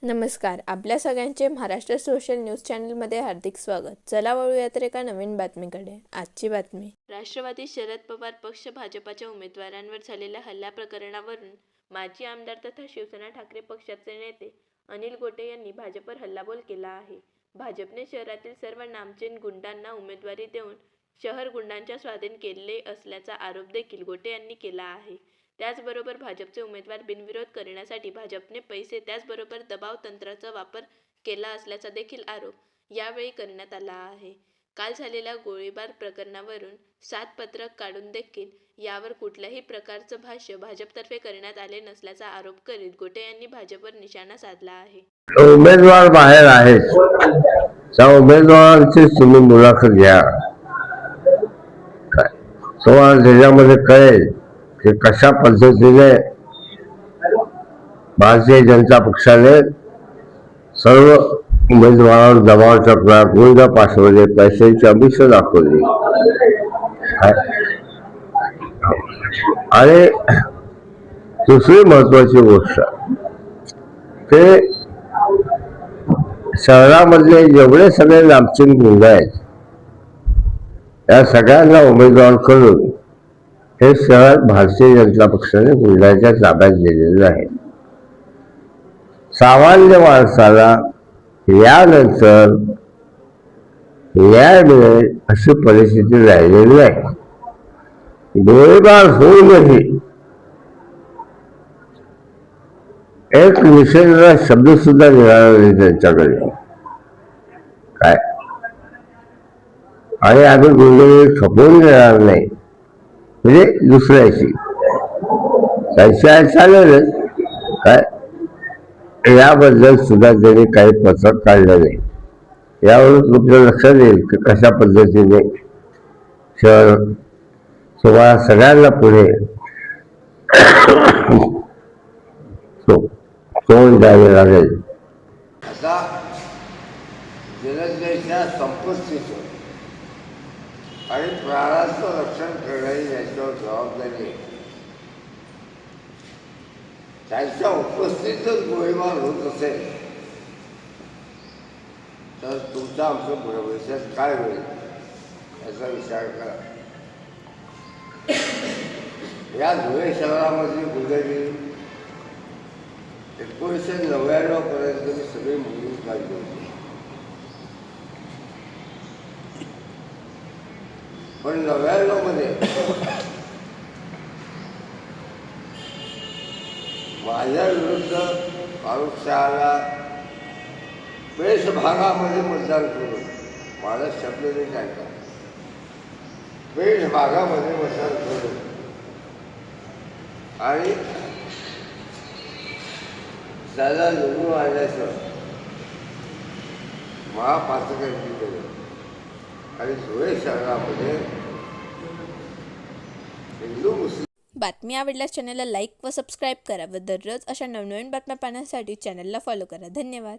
नमस्कार. आपल्या सगळ्यांचे महाराष्ट्र सोशल न्यूज चॅनलमध्ये हार्दिक स्वागत. चला वळूया तर एका नवीन बातमीकडे. आजची बातमी. राष्ट्रवादी शरद पवार पक्ष भाजपाच्या उमेदवारांवर झालेल्या हल्ला प्रकरणावरून माजी आमदार तथा शिवसेना ठाकरे पक्षाचे नेते अनिल गोटे यांनी भाजपवर हल्लाबोल केला आहे. भाजपने शहरातील सर्व नामचीन गुंडांना उमेदवारी देऊन शहर गुंडांच्या स्वाधीन केले असल्याचा आरोप देखील गोटे यांनी केला आहे. त्याचबरोबर भाजपचे उमेदवार बिनविरोध करण्यासाठी भाजपने पैसे त्याचबरोबर दबाव तंत्राचा वापर केला असल्याचा देखील आरोप यावेळी करण्यात आला आहे. काल झालेल्या गोळीबार प्रकरणावरून 7 पत्रक काढून देखील यावर कुठल्याही प्रकारचं भाष्य भाजपतर्फे करण्यात आले नसल्याचा आरोप करीत गोटे यांनी भाजपवर निशाणा साधला आहे. उमेदवार बाहेर आहेत, त्या उमेदवारांची तुम्ही मुलाखत घ्या. तुम्हाला त्याच्यामध्ये कळेल की कशा पद्धतीने भारतीय जनता पक्षाने सर्व उमेदवारांवर दबाव टाकला, गुंड पाठवले, पैशांची अभिष दाखवली. आणि दुसरी महत्वाची गोष्ट ते शहरामधले जेवढे सगळे नामचीन गुंड आहेत या सगळ्यांना उमेदवार करून हे शहर भारतीय जनता पक्षाने गुंडाच्या ताब्यात दिलेलं आहे. सामान्य माणसाला यानंतर न्याय मिळेल अशी परिस्थिती राहिलेली नाही. गोळीबार होऊनही एक निषेधाचा शब्द सुद्धा निघाला नाही त्यांच्याकडे. काय आणि आम्ही गुंडगिरी खपवून देणार नाही म्हणजे दुसऱ्याची त्यांची चालेलच. काय याबद्दल सुद्धा त्यांनी काही पत्रक काढलं नाही. यावरून तुमच्या लक्षात येईल की कशा पद्धतीने शहर तुम्हाला सगळ्यांना पुढे तोंड द्यावे लागेल. आता जनतेच्या संपत्तीचं आणि प्राणाचं रक्षण करण्याची याच्यावर जबाबदारी आहे. त्यांच्या उपस्थितीतच गोळीबार होत असेल तर तुमचा आमचं भविष्यात काय होईल याचा विचार करा. या धुळे शहरामधली गुंडगिरी 1999 पर्यंत मी सगळी मोडून काढली होती. पण 99 मध्ये माझ्या विरुद्ध फारुख शहाला पेश भागामध्ये मतदान करून माझा शब्द नाही टाकला. पेश भागामध्ये मतदान करून आणि त्याला निवडून आल्याचं महापातकांनी केलं आणि धुळे शहरामध्ये हिंदू मुस्लिम. बातमी आवडल्यास चॅनलला लाईक व सबस्क्राईब करा व दररोज अशा नवनवीन बातम्या पाहण्यासाठी चॅनलला फॉलो करा. धन्यवाद.